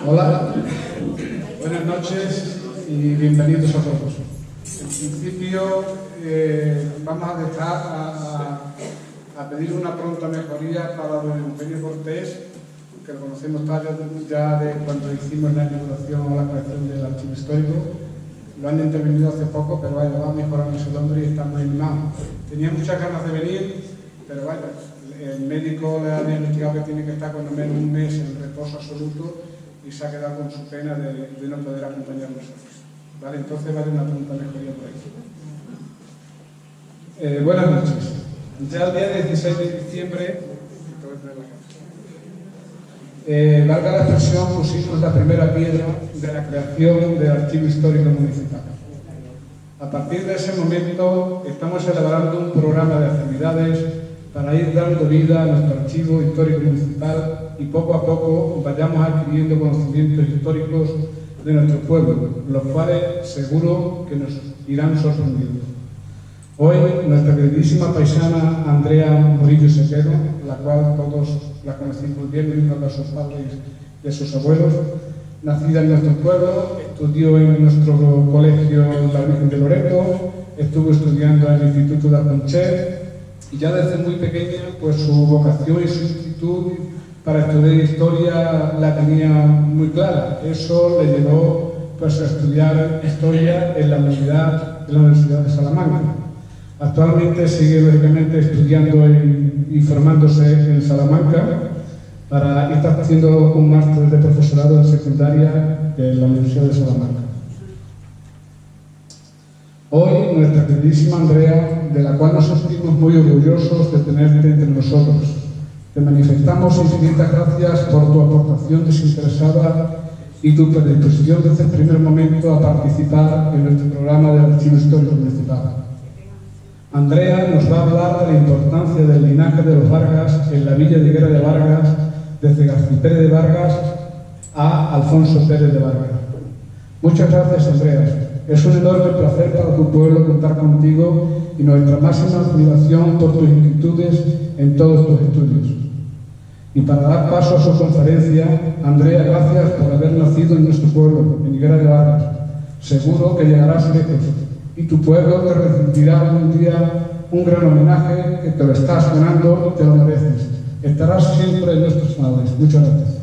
Hola, buenas noches y bienvenidos a todos. En principio vamos a pedir una pronta mejoría para don Eugenio Cortés, que lo conocemos ya de cuando hicimos la inauguración o la creación del archivo histórico. Lo han intervenido hace poco, pero vaya, va mejorando su nombre y está muy animado. Tenía muchas ganas de venir, pero vaya, el médico le ha diagnosticado que tiene que estar cuando menos un mes en reposo absoluto y se ha quedado con su pena de no poder acompañarnos nosotros. Vale, entonces va a haber una pronta mejoría por ahí. Buenas noches. Ya el día 16 de diciembre, valga la expresión, pusimos la primera piedra de la creación del Archivo Histórico Municipal. A partir de ese momento estamos celebrando un programa de actividades para ir dando vida a nuestro Archivo Histórico Municipal y poco a poco vayamos adquiriendo conocimientos históricos de nuestro pueblo, los cuales seguro que nos irán sorprendiendo. Hoy, nuestra queridísima paisana Andrea Murillo Sequero, la cual todos la conocimos bien, vino de sus padres y de sus abuelos, nacida en nuestro pueblo, estudió en nuestro colegio La Virgen de Loreto, estuvo estudiando en el Instituto de Arconchel y ya desde muy pequeña pues su vocación y su inquietud para estudiar historia la tenía muy clara. Eso le llevó pues a estudiar historia en la Universidad de Salamanca. Actualmente sigue lógicamente estudiando y formándose en Salamanca y está haciendo un máster de profesorado en secundaria en la Universidad de Salamanca. Hoy nuestra queridísima Andrea, de la cual nos sentimos muy orgullosos de tenerte entre nosotros. Te manifestamos infinitas gracias por tu aportación desinteresada y tu predisposición desde el primer momento a participar en nuestro programa de Archivo Histórico Municipal. Andrea nos va a hablar de la importancia del linaje de los Vargas en la villa de Higuera de Vargas, desde García Pérez de Vargas a Alfonso Pérez de Vargas. Muchas gracias, Andrea. Es un enorme placer para tu pueblo contar contigo y nuestra máxima admiración por tus inquietudes en todos tus estudios. Y para dar paso a su conferencia, Andrea, gracias por haber nacido en nuestro pueblo, en Higuera de Vargas. Seguro que llegarás lejos y tu pueblo te rendirá algún día un gran homenaje que te lo estás ganando y te lo mereces. Estarás siempre en nuestros anales. Muchas gracias.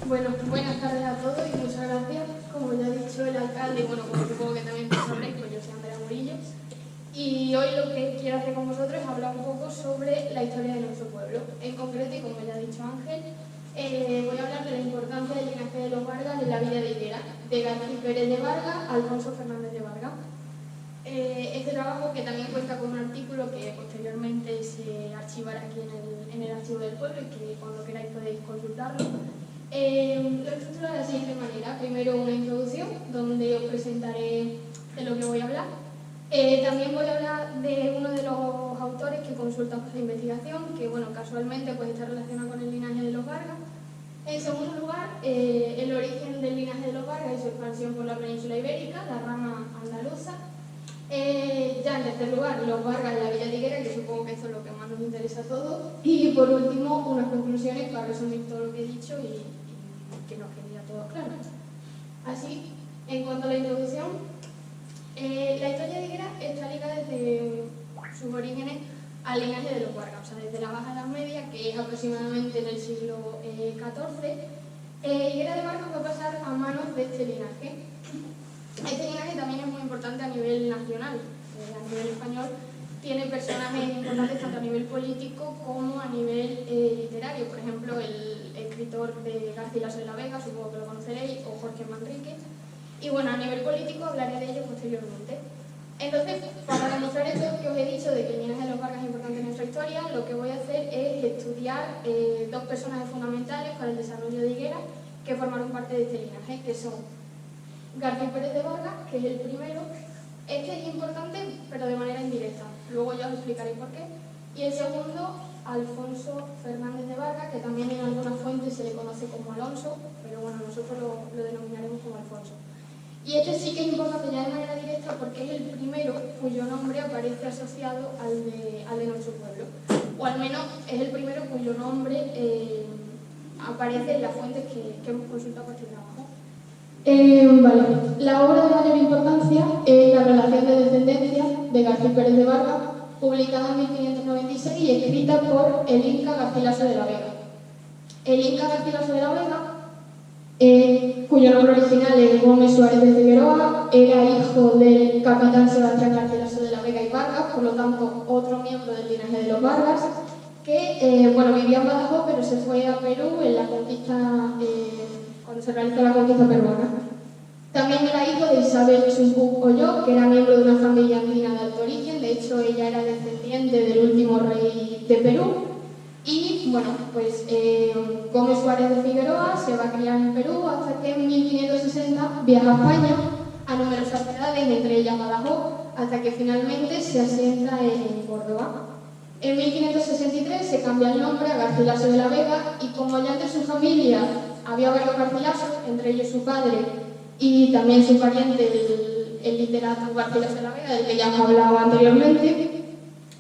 Bueno, buenas tardes a todos y muchas gracias. Como ya ha dicho el alcalde, y bueno, como supongo que también sabréis, pues yo soy Andrea Murillo. Y hoy lo que quiero hacer con vosotros es hablar un poco sobre la historia de nuestro pueblo. En concreto, y como ya ha dicho Ángel, voy a hablar de la importancia del linaje de los Vargas en la villa de Higuera, de García Pérez de Vargas a Alfonso Fernández de Vargas. Este trabajo, que también cuenta con un artículo que posteriormente se archivará aquí en el archivo del pueblo y que cuando queráis podéis consultarlo. Lo estructuro de la siguiente manera. Primero una introducción donde os presentaré de lo que voy a hablar. También voy a hablar de uno de los autores que consultamos la investigación, que bueno, casualmente pues está relacionado con el linaje de los Vargas. En segundo lugar, el origen del linaje de los Vargas y su expansión por la península ibérica, la rama andaluza. Ya en tercer lugar, los Vargas en la villa de Higuera, que supongo que esto es lo que más nos interesa a todos. Y por último, unas conclusiones para resumir todo lo que he dicho y que nos quede ya todo claro. Así, en cuanto a la introducción, la historia de Higuera está ligada desde sus orígenes al linaje de los Vargas, o sea, desde la Baja Edad Media, que es aproximadamente en el siglo XIV. Higuera de Vargas va a pasar a manos de este linaje. Este linaje también es muy importante a nivel nacional, a nivel español. Tiene personajes importantes tanto a nivel político como a nivel literario. Por ejemplo, el escritor de Garcilaso de la Vega, supongo que lo conoceréis, o Jorge Manrique. Y bueno, a nivel político hablaré de ello posteriormente. Entonces, para demostrar esto que os he dicho de que el linaje de los Vargas es importante en nuestra historia, lo que voy a hacer es estudiar dos personajes fundamentales para el desarrollo de Higuera que formaron parte de este linaje, que son García Pérez de Vargas, que es el primero. Este es importante, pero de manera indirecta. Luego ya os explicaré por qué. Y el segundo, Alfonso Fernández de Vargas, que también en algunas fuentes se le conoce como Alonso, pero bueno, nosotros lo denominaremos como Alfonso. Y este sí que es importante ya de manera directa porque es el primero cuyo nombre aparece asociado al de nuestro pueblo. O al menos es el primero cuyo nombre aparece en las fuentes que hemos consultado para este trabajo. Vale. La obra de mayor importancia es La relación de descendencia de García Pérez de Vargas, publicada en 1596 y escrita por el Inca Garcilaso de la Vega. El Inca Garcilaso de la Vega, cuyo nombre original es Gómez Suárez de Figueroa, era hijo del capitán Sebastián Garcilaso de la Vega y Vargas, por lo tanto otro miembro del linaje de los Vargas, que vivía en Badajoz pero se fue a Perú en la conquista, cuando se realizó la conquista peruana. También era hijo de Isabel Chumbuc Olló, que era miembro de una familia andina de alto origen, de hecho ella era descendiente del último rey de Perú. Y Gómez Suárez de Figueroa se va a criar en Perú hasta que en 1560 viaja a España a numerosas ciudades, entre ellas Badajoz, hasta que finalmente se asienta en Córdoba. En 1563 se cambia el nombre a Garcilaso de la Vega y como ya entre su familia había varios Garcilasos, entre ellos su padre y también su pariente, el literato Garcilaso de la Vega, del que ya hemos hablado anteriormente,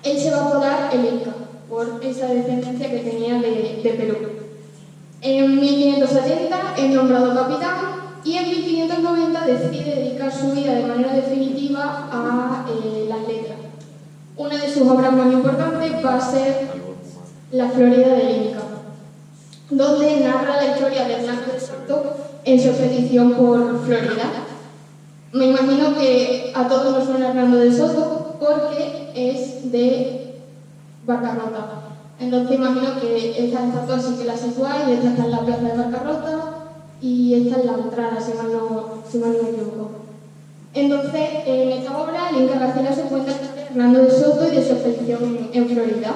él se va a apodar el Inca, por esa descendencia que tenía de Perú. En 1570 es nombrado capitán y en 1590 decide dedicar su vida de manera definitiva a las letras. Una de sus obras más importantes va a ser La Florida del Inca, donde narra la historia de Hernando de Soto en su expedición por Florida. Me imagino que a todos nos suena Hernando de Soto porque es de Barcarrota. Entonces imagino que esta estatua sí que la situáis, esta está en la plaza de Barcarrota y esta es la entrada, si mal no me equivoco. Entonces, en esta obra, el Inca Garcilaso cuenta la historia de Hernando de Soto y de su expedición en Florida.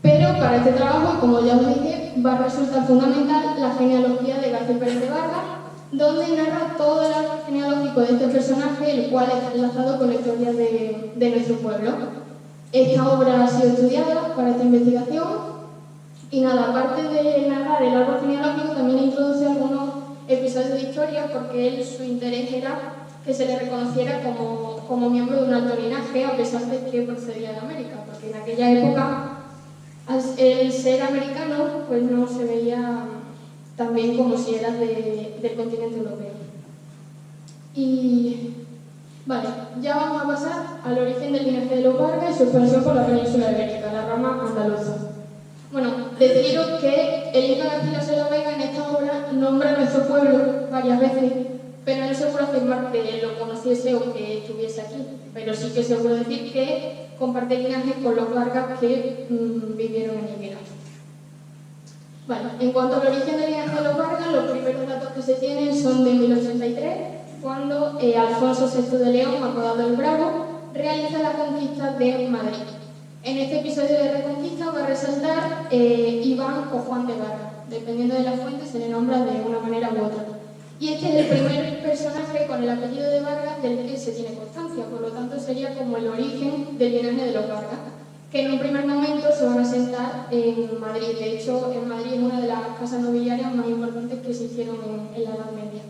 Pero para este trabajo, como ya os dije, va a resultar fundamental la genealogía de García Pérez de Vargas, donde narra todo el árbol genealógico de este personaje, el cual está enlazado con la historia de nuestro pueblo. Esta obra ha sido estudiada para esta investigación y nada, aparte de narrar el árbol genealógico, también introduce algunos episodios de historia porque su interés era que se le reconociera como miembro de un alto linaje a pesar de que procedía de América, porque en aquella época el ser americano pues no se veía tan bien como si eras del continente europeo. Y vale, ya vamos a pasar al origen del linaje de los Vargas y su expansión por la península ibérica, la rama andaluza. Bueno, deciros que el Inca Garcilaso de la Vega en esta obra nombra a nuestro pueblo varias veces, pero no se puede afirmar que lo conociese o que estuviese aquí, pero sí que se puede decir que comparte linaje con los Vargas que vivieron en Higuera. Vale, en cuanto al origen del linaje de los Vargas, los primeros datos que se tienen son de 1083, cuando Alfonso VI de León, apodado el Bravo, realiza la conquista de Madrid. En este episodio de Reconquista va a resaltar Iván o Juan de Vargas, dependiendo de la fuente se le nombra de una manera u otra. Y este es el primer personaje con el apellido de Vargas del que se tiene constancia, por lo tanto sería como el origen del linaje de los Vargas, que en un primer momento se van a sentar en Madrid. De hecho, en Madrid es una de las casas nobiliarias más importantes que se hicieron en la Edad Media.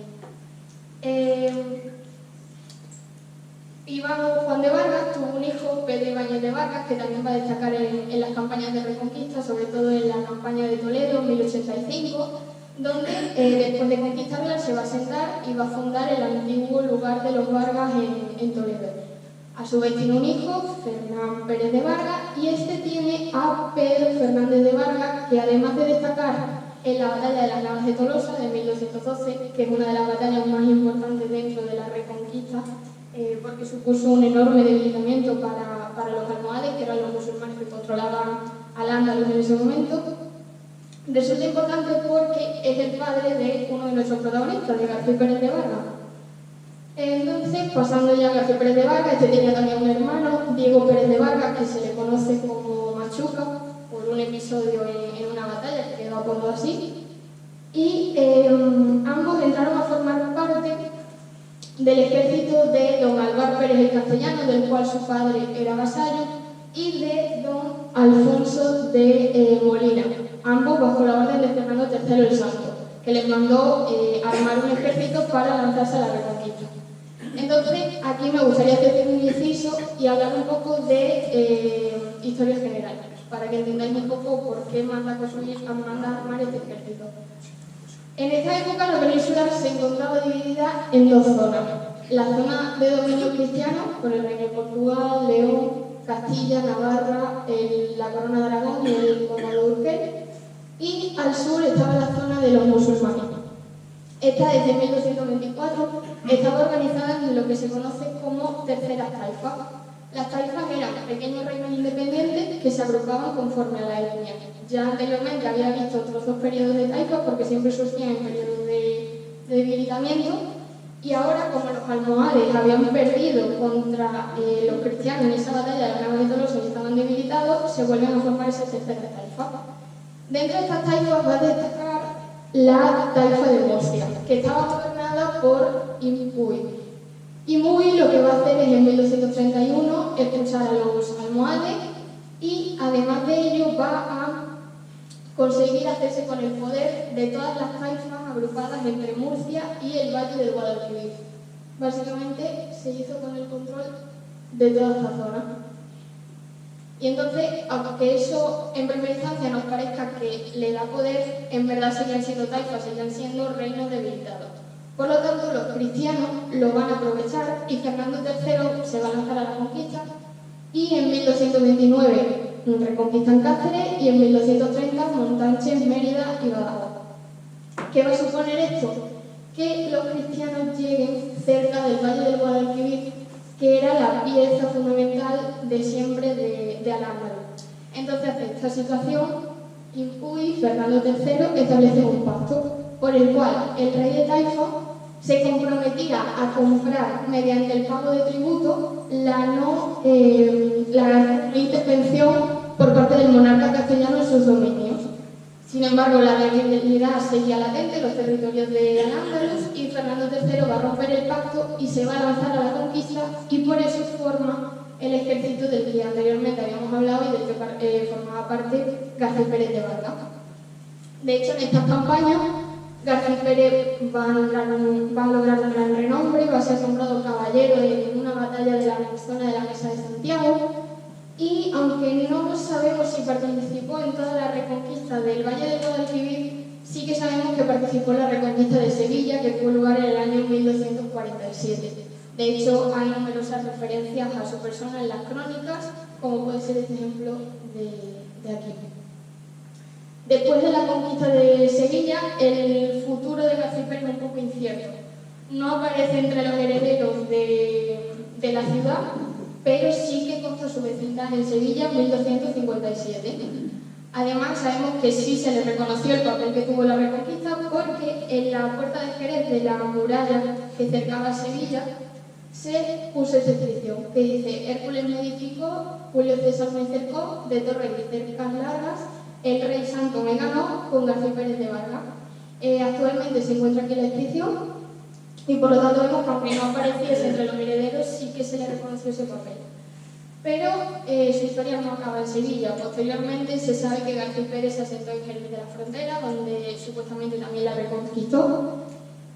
Iván o Juan de Vargas tuvo un hijo, Pedro Ibáñez de Vargas, que también va a destacar en las campañas de Reconquista, sobre todo en la campaña de Toledo en 1085, donde después de conquistarla se va a sentar y va a fundar el antiguo lugar de los Vargas en Toledo. A su vez tiene un hijo, Fernán Pérez de Vargas, y este tiene a Pedro Fernández de Vargas, que además de destacar en la batalla de las Navas de Tolosa de 1212, que es una de las batallas más importantes dentro de la Reconquista, porque supuso un enorme debilitamiento para los almohades, que eran los musulmanes que controlaban al Andaluz en ese momento. Resulta importante porque es el padre de uno de nuestros protagonistas, de García Pérez de Vargas. Entonces, pasando ya a García Pérez de Vargas, este tenía también un hermano, Diego Pérez de Vargas, que se le conoce como Machuca, por un episodio en una batalla que quedó apodado así. Y ambos entraron a formar parte del ejército de don Álvar Pérez el Castellano, del cual su padre era vasallo, y de don Alfonso de Molina, ambos bajo la orden de Fernando III el Santo, que les mandó armar un ejército para lanzarse a la Reconquista. Entonces, aquí me gustaría hacer un inciso y hablar un poco de historia general, para que entendáis un poco por qué manda armar este ejército. En esta época la península se encontraba dividida en dos zonas. La zona de dominio cristiano, por el reino de Portugal, León, Castilla, Navarra, la Corona de Aragón y el Condado de Urgel. Y al sur estaba la zona de los musulmanes. Esta, desde 1224, estaba organizada en lo que se conoce como terceras taifas. Las taifas eran pequeños reinos independientes que se agrupaban conforme a la etnia. Ya anteriormente había visto otros dos periodos de taifas porque siempre surgían en periodos de debilitamiento, y ahora, como los almohades habían perdido contra los cristianos en esa batalla de la Nava de Tolosa y estaban debilitados, se vuelven a formar esas terceras taifas. Dentro de estas taifas va a destacar la taifa de Murcia, que estaba gobernada por Impuy. Impuy lo que va a hacer es, en 1231, expulsar a los almohades y, además de ello, va a conseguir hacerse con el poder de todas las taifas agrupadas entre Murcia y el Valle del Guadalquivir. Básicamente se hizo con el control de toda esta zona. Y entonces, aunque eso en primera instancia nos parezca que le da poder, en verdad seguían siendo taifas, seguían siendo reinos debilitados. Por lo tanto, los cristianos lo van a aprovechar y Fernando III se va a lanzar a la conquista, y en 1229 reconquistan Cáceres y en 1230 Montánchez, Mérida y Badajoz. ¿Qué va a suponer esto? Que los cristianos lleguen cerca del Valle del Guadalquivir, que era la pieza fundamental de siempre de Al-Ándalus. Entonces, ante esta situación, Impuy, Fernando III, establece un pacto por el cual el rey de Taifa se comprometía a comprar, mediante el pago de tributo, la intervención por parte del monarca castellano en sus dominios. Sin embargo, la debilidad seguía latente en los territorios de Al-Ándalus y Fernando III va a romper el pacto y se va a lanzar a la conquista, y por eso forma el ejército del que anteriormente habíamos hablado y del que formaba parte García Pérez de Vargas. De hecho, en estas campañas, García Pérez va a lograr un gran renombre, va a ser nombrado caballero en una batalla de la zona de la Mesa de Santiago, y aunque no sabemos si participó en toda la reconquista del Valle del Guadalquivir, sí que sabemos que participó en la reconquista de Sevilla, que tuvo lugar en el año 1247. De hecho, hay numerosas referencias a su persona en las crónicas, como puede ser este ejemplo de aquí. Después de la conquista de Sevilla, el futuro de García Pérez es un poco incierto. No aparece entre los herederos de la ciudad, pero sí que consta su vecindad en Sevilla en 1257. Además, sabemos que sí se le reconoció el papel que tuvo en la reconquista, porque en la puerta de Jerez de la muralla que cercaba Sevilla se puso esta inscripción que dice: Hércules me edificó, Julio César me cercó, de torres y cercas largas, el rey santo me ganó, con García Pérez de Vargas. Actualmente se encuentra aquí la inscripción, y por lo tanto vemos que, aunque no apareciese entre los herederos, sí que se le reconoció ese papel. Pero su historia no acaba en Sevilla. Posteriormente se sabe que García Pérez se asentó en Jerez de la Frontera, donde supuestamente también la reconquistó,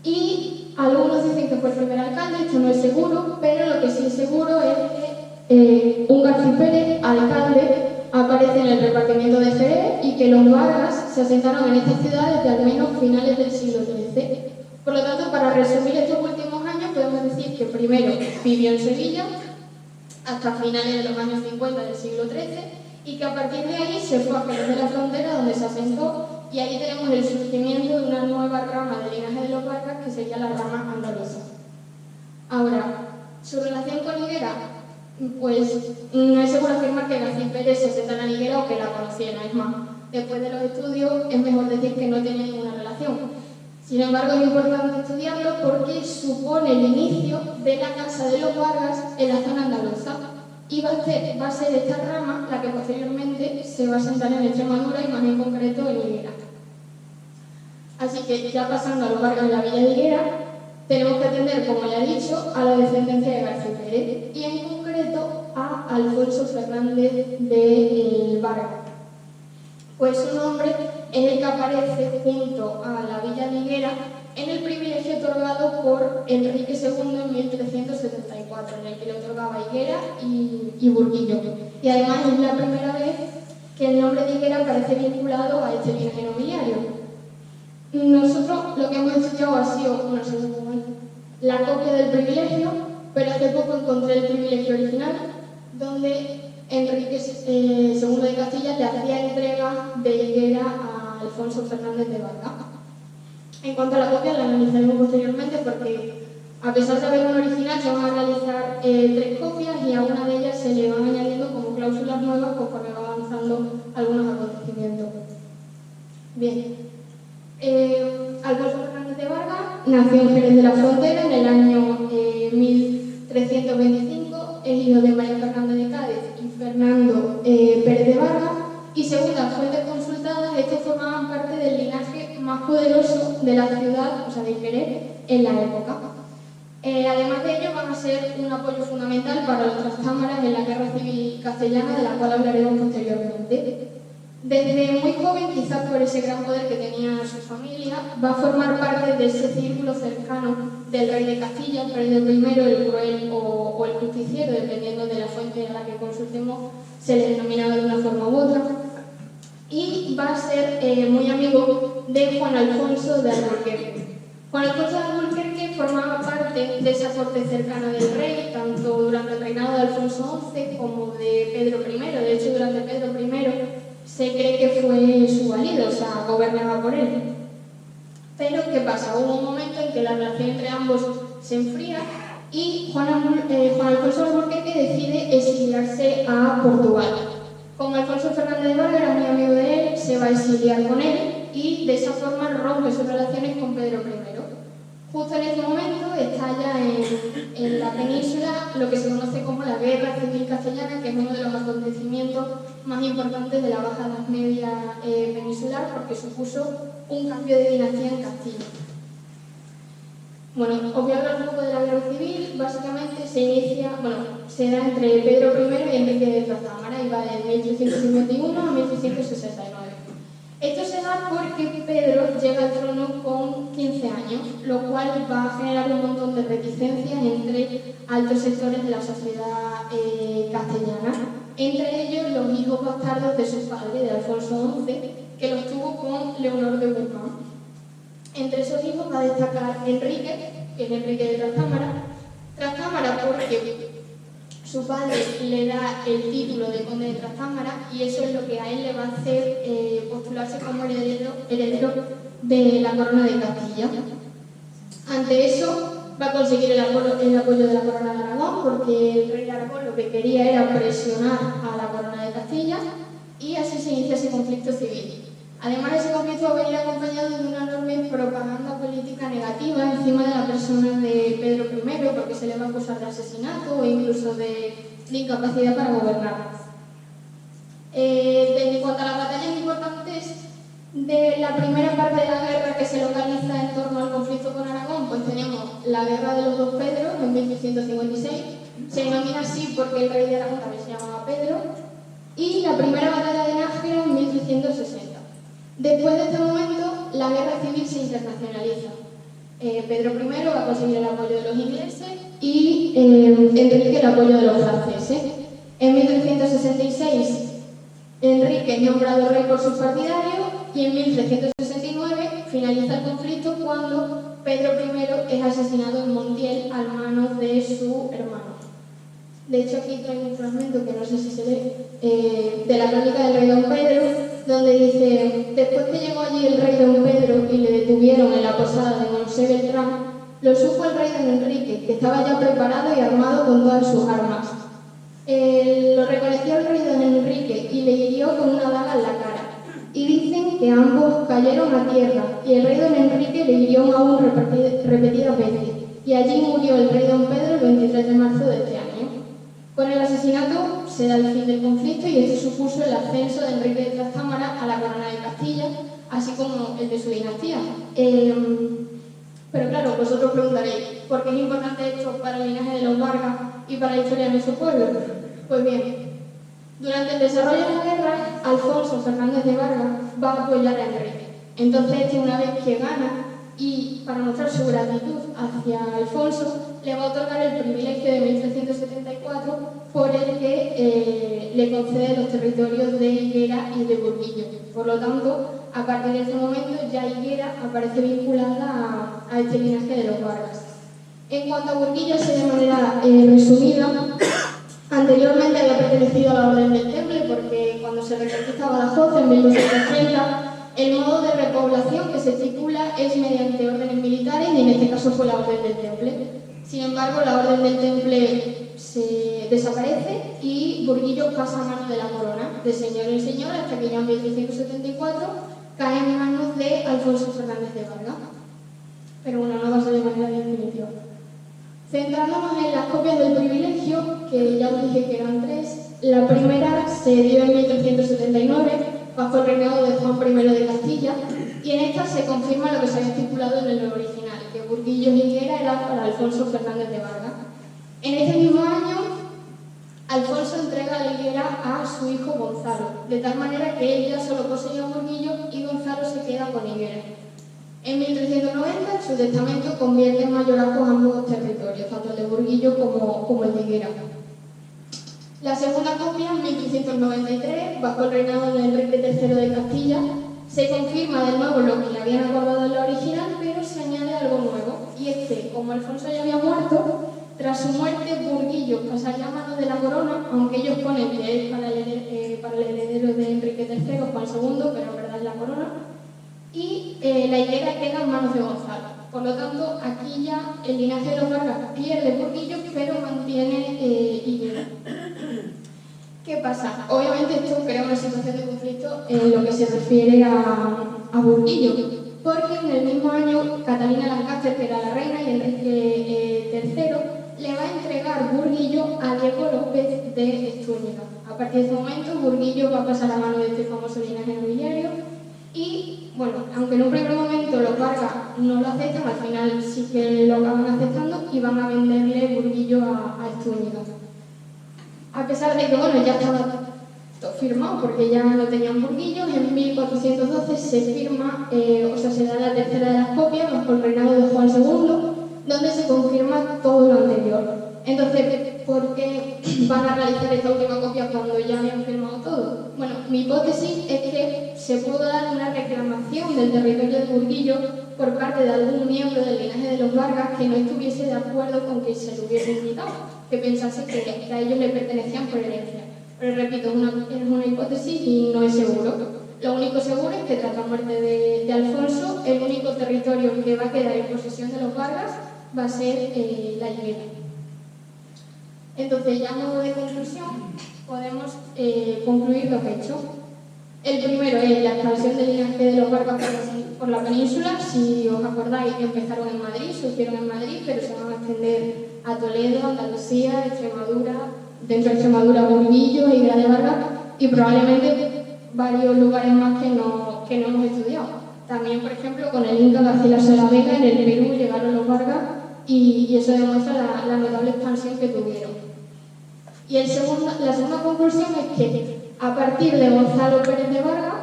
y algunos dicen que fue el primer alcalde. Esto no es seguro, pero lo que sí es seguro es que un García Pérez, alcalde, aparece en el repartimiento de Jerez, y que los Vargas se asentaron en esta ciudad desde al menos finales del siglo XIII. Por lo tanto, para resumir estos últimos años, podemos decir que primero vivió en Sevilla hasta finales de los años 50 del siglo XIII, y que a partir de ahí se fue a Jerez de la Frontera, donde se asentó, y ahí tenemos el surgimiento de una nueva rama del linaje de los Vargas, que sería la rama andaluza. Ahora, su relación con Higuera, pues no es seguro afirmar que García Pérez se asentara en Higuera o que la conociera. Es más, después de los estudios es mejor decir que no tenía ninguna relación. Sin embargo, es importante estudiarlo porque supone el inicio de la casa de los Vargas en la zona andaluza, y va a ser esta rama la que posteriormente se va a asentar en Extremadura, y más en concreto en Higuera. Así que, ya pasando a los Vargas en la villa de Higuera, tenemos que atender, como ya he dicho, a la descendencia de García Pérez, y en concreto a Alfonso Fernández de Vargas. Pues su nombre es el que aparece junto a la villa de Higuera en el privilegio otorgado por Enrique II en 1374, en el que le otorgaba Higuera y Burguillo. Y además es la primera vez que el nombre de Higuera aparece vinculado a este linaje nobiliario. Nosotros lo que hemos estudiado ha sido la copia del privilegio, pero hace poco encontré el privilegio original, donde Enrique II de Castilla le hacía entrega de Higuera a Alfonso Fernández de Vargas. En cuanto a la copia, la analizaremos posteriormente porque, a pesar de haber un original, se van a realizar 3 copias y a una de ellas se le van añadiendo como cláusulas nuevas conforme va avanzando algunos acontecimientos. Bien. Alfonso Fernández de Vargas nació en Jerez de la Frontera en el año 1325, es hijo de María Fernanda de Cádiz y Fernando Pérez de Vargas, y según las fuentes consultadas, estos formaban parte del linaje más poderoso de la ciudad, o sea, de Jerez, en la época. Además de ello, van a ser un apoyo fundamental para las Trastámaras en la Guerra Civil Castellana, de la cual hablaremos posteriormente. Desde muy joven, quizás por ese gran poder que tenía su familia, va a formar parte de ese círculo cercano del rey de Castilla, Pedro I, el cruel o el justiciero, dependiendo de la fuente a la que consultemos, se le denominaba de una forma u otra. Y va a ser muy amigo de Juan Alfonso de Alburquerque. Juan Alfonso de Alburquerque formaba parte de esa corte cercana del rey, tanto durante el reinado de Alfonso XI como de Pedro I. De hecho, durante Pedro I se cree que fue su valido, o sea, gobernaba por él. Pero, ¿qué pasa? Hubo un momento en que la relación entre ambos se enfría y Juan Alfonso de Alburquerque decide exiliarse a Portugal. Como Alfonso Fernández de Vargas era muy amigo de él, se va a exiliar con él y de esa forma rompe sus relaciones con Pedro I. Justo en ese momento estalla en la península lo que se conoce como la Guerra Civil Castellana, que es uno de los acontecimientos más importantes de la Baja Edad Media peninsular, porque supuso un cambio de dinastía en Castilla. Bueno, os voy a hablar un poco de la Guerra Civil. Básicamente se da entre Pedro I y Enrique de Trastámara y va de 1351 a 1369. Esto se da porque Pedro llega al trono con 15 años, lo cual va a generar un montón de reticencias entre altos sectores de la sociedad castellana, entre ellos los hijos bastardos de su padre, de Alfonso XI, que los tuvo con Leonor de Guzmán. Entre esos hijos va a destacar Enrique, que es Enrique de Trastámara porque su padre le da el título de conde de Trastámara y eso es lo que a él le va a hacer postularse como heredero de la corona de Castilla. Ante eso va a conseguir el apoyo de la corona de Aragón, porque el rey de Aragón lo que quería era presionar a la corona de Castilla y así se inicia ese conflicto civil. Además, ese conflicto va a venir acompañado de una enorme propaganda política negativa encima de la persona de Pedro I, porque se le va a acusar de asesinato o incluso de incapacidad para gobernar. En cuanto a las batallas importantes de la primera parte de la guerra que se localiza en torno al conflicto con Aragón, pues tenemos la Guerra de los dos Pedros en 1656, se denomina así porque el rey de Aragón también se llamaba Pedro, y la primera batalla de Nájera en 1360. Después de este momento, la guerra civil se internacionaliza. Pedro I va a conseguir el apoyo de los ingleses y Enrique el apoyo de los franceses. En 1366, Enrique es nombrado rey por sus partidarios y en 1369 finaliza el conflicto cuando Pedro I es asesinado en Montiel a manos de su hermano. De hecho, aquí traigo un fragmento que no sé si se lee, de la crónica del rey don Pedro, donde dice: después que llegó allí el rey don Pedro y le detuvieron en la posada de Monsé Beltrán, lo supo el rey don Enrique, que estaba ya preparado y armado con todas sus armas. Lo reconoció el rey don Enrique y le hirió con una daga en la cara. Y dicen que ambos cayeron a tierra y el rey don Enrique le hirió aún repetidas veces. Y allí murió el rey don Pedro el 23 de marzo de este año. Con el asesinato se da el fin del conflicto y esto supuso el ascenso de Enrique de Trastámara a la corona de Castilla, así como el de su dinastía. Pero claro, vosotros preguntaréis, ¿por qué es importante esto para el linaje de los Vargas y para la historia de nuestro pueblo? Pues bien, durante el desarrollo de la guerra, Alfonso Fernández de Vargas va a apoyar a Enrique. Entonces, una vez que gana, y para mostrar su gratitud hacia Alfonso, le va a otorgar el privilegio de 1374 por el que le concede los territorios de Higuera y de Burguillo. Por lo tanto, a partir de ese momento ya Higuera aparece vinculada a este linaje de los Vargas. En cuanto a Burguillo, sé de manera resumida. Anteriormente había pertenecido a la Orden del Temple porque cuando se reconquista Badajoz en 1230, el modo de repoblación que se estipula es mediante órdenes militares y en este caso fue la Orden del Temple. Sin embargo, la Orden del Temple se desaparece y Burguillo pasa a manos de la corona, de señor en señor, hasta que ya en 1374 cae en manos de Alfonso Fernández de Vargas. Pero bueno, no va a ser de manera definitiva. Centrándonos en las copias del privilegio, que ya os dije que eran 3, la primera se dio en 1379 bajo el reinado de Juan I de Castilla y en esta se confirma lo que se había estipulado en el original, que Burguillo y Higuera era para Alfonso Fernández de Vargas. En ese mismo año, Alfonso entrega a Higuera a su hijo Gonzalo, de tal manera que él ya solo poseía Burguillo y Gonzalo se queda con Higuera. En 1390, en su testamento convierte en mayorazgos ambos territorios, tanto el de Burguillo como el de Higuera. La segunda copia, en 1393, bajo el reinado de Enrique III de Castilla, se confirma de nuevo lo que le habían acordado en la original, pero se añade algo nuevo, y es que, como Alfonso ya había muerto, tras su muerte Burguillo pasaría a manos de la corona, aunque ellos ponen que es para el heredero de Enrique III, Juan II, pero en verdad es la corona, y la Higuera queda en manos de Gonzalo. Por lo tanto, aquí ya el linaje de los Vargas pierde Burguillo, pero mantiene Higuera. ¿Qué pasa? Obviamente esto crea una situación de conflicto en lo que se refiere a Burguillo, porque en el mismo año Catalina Lancaster, que era la reina, y Enrique III le va a entregar Burguillo a Diego López de Estúñiga. A partir de ese momento, Burguillo va a pasar a mano de este famoso linaje nobiliario y, bueno, aunque en un primer momento los Vargas no lo aceptan, al final sí que lo acaban aceptando y van a venderle Burguillo a Estúñiga. A pesar de que, bueno, ya estaba todo firmado porque ya no tenían Burguillos, en 1412 se firma, se da la tercera de las copias bajo el reinado de Juan II, donde se confirma todo lo anterior. Entonces, ¿por qué van a realizar esta última copia cuando ya habían firmado todo? Bueno, mi hipótesis es que se pudo dar una reclamación del territorio de Burguillo por parte de algún miembro del linaje de los Vargas que no estuviese de acuerdo con que se lo hubiesen quitado, que pensase que a ellos le pertenecían por herencia. Pero repito, es una hipótesis y no es seguro. Lo único seguro es que tras la muerte de Alfonso, el único territorio que va a quedar en posesión de los Vargas va a ser la Higuera. Entonces, ya a modo de conclusión, podemos concluir lo que he hecho. El primero es la expansión del linaje de los Vargas por la península. Si os acordáis, empezaron en Madrid, surgieron en Madrid, pero se van a extender a Toledo, Andalucía, Extremadura, dentro de Extremadura, Burguillo, Higuera de Vargas y probablemente varios lugares más que no hemos estudiado. También, por ejemplo, con el Inca Garcilaso de la Vega, en el Perú llegaron los Vargas y eso demuestra la notable expansión que tuvieron. Y la segunda conclusión es que a partir de Gonzalo Pérez de Vargas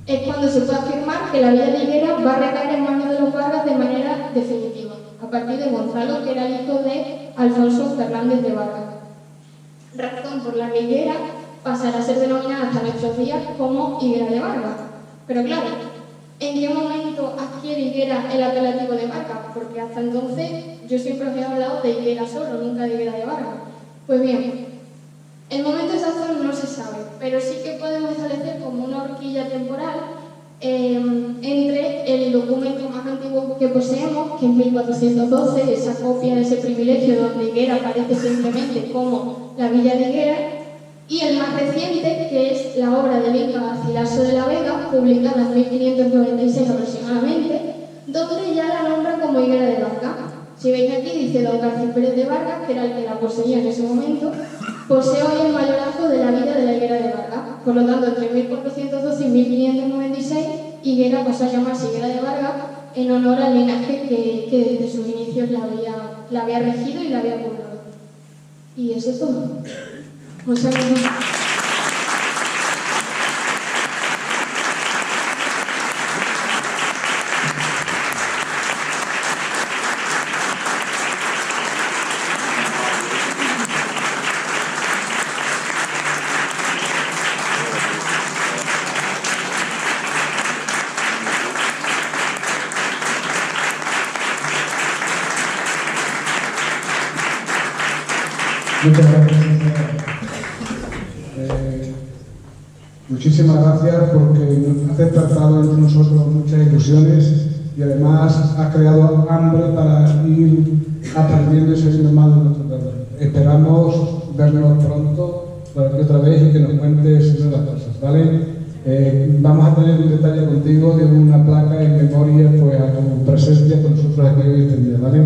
es cuando se puede afirmar que la villa de Higuera va a recaer en manos de los Vargas de manera definitiva, a partir de Gonzalo, que era el hijo de Alfonso Fernández de Vargas. Razón por la que Higuera pasará a ser denominada hasta nuestros días como Higuera de Vargas. Pero claro, ¿en qué momento adquiere Higuera el apelativo de Vargas? Porque hasta entonces yo siempre os he hablado de Higuera solo, nunca de Higuera de Vargas. Pues bien, el momento exacto no se sabe, pero sí que podemos establecer como una horquilla temporal entre el documento más antiguo que poseemos, que es 1412, esa copia de ese privilegio donde Higuera aparece simplemente como la villa de Higuera, y el más reciente, que es la obra del Inca Garcilaso de la Vega, publicada en 1596 aproximadamente, donde ya la nombra como Higuera de Vargas. Si veis aquí, dice don García Pérez de Vargas, que era el que la poseía en ese momento, posee hoy el mayorazgo de la villa de la Higuera de Vargas. Por lo tanto, entre 1412 y 1596, Higuera pasó a llamarse Higuera de Vargas en honor al linaje que desde sus inicios la había regido y la había poblado. Y eso es todo. Muchas gracias. Muchas gracias. Muchísimas gracias porque has despertado entre nosotros muchas ilusiones y además has creado hambre para ir aprendiendo y sabiendo más de nuestro trabajo. Esperamos vernos pronto por aquí otra vez y que nos cuentes nuevas cosas, ¿vale? Vamos a tener un detalle contigo de una placa en memoria pues, a tu presencia con nosotros aquí hoy este día, ¿vale?